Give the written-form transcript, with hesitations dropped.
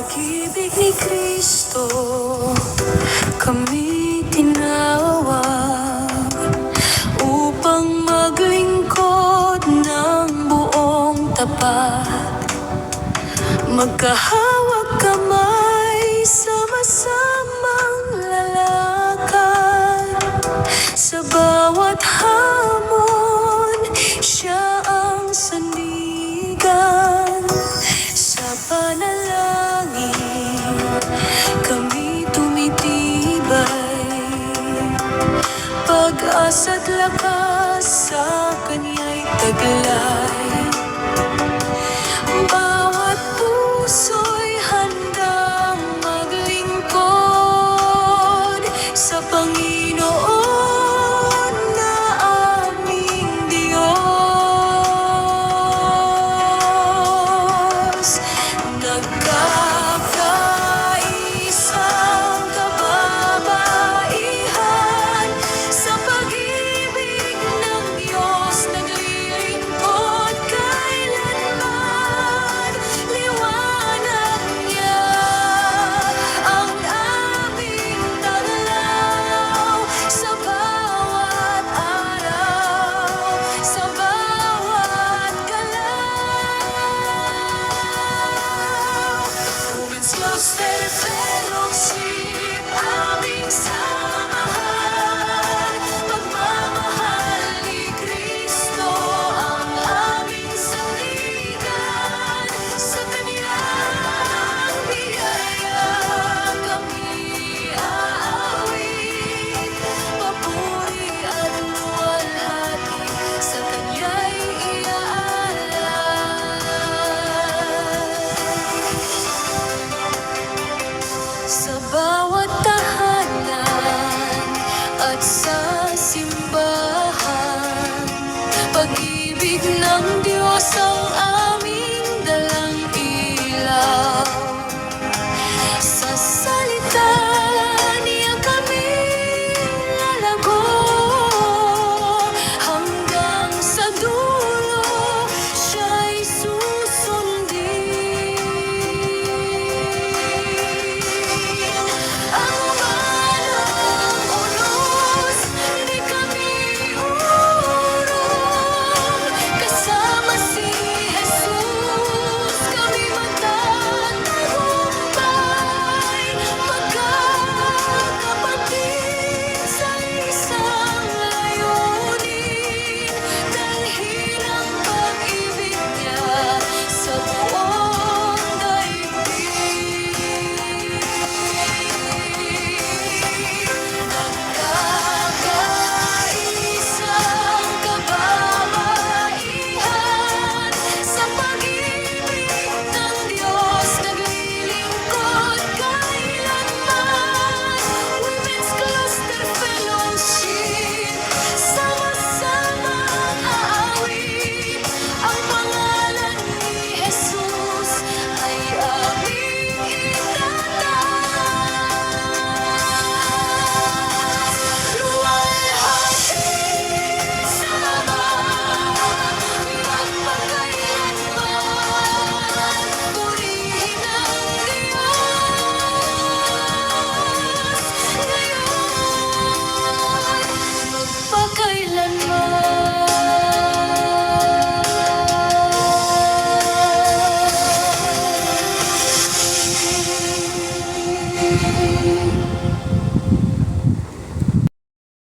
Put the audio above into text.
pag-ibig ni Kristo, kami tinawag upang maglingkod ng buong tapat. Magkahawag kamay, sama-samang lalakad. Sa bawat hamon, siya ang sandigan. Sa panalangin, kami tumitibay. Pag-asa't lakas sa Kanya'y taglay. Bawat puso'y handang maglingkod sa Panginoon na aming Diyos. Nagkakaisang kababaihan sa pag-ibig ng Diyos, naglilingkod kailanman. Liwanag niya ang aming taglaw sa bawat araw, sa bawat galaw. Umenslos del fellowship, aming samahan. Pagmamahal ni Kristo ang aming sandigan. Sa Kanyang biyaya kami aawit. Papuri at luwalhati sa Kanya'y iaalay. Sa bawat tahanan at sa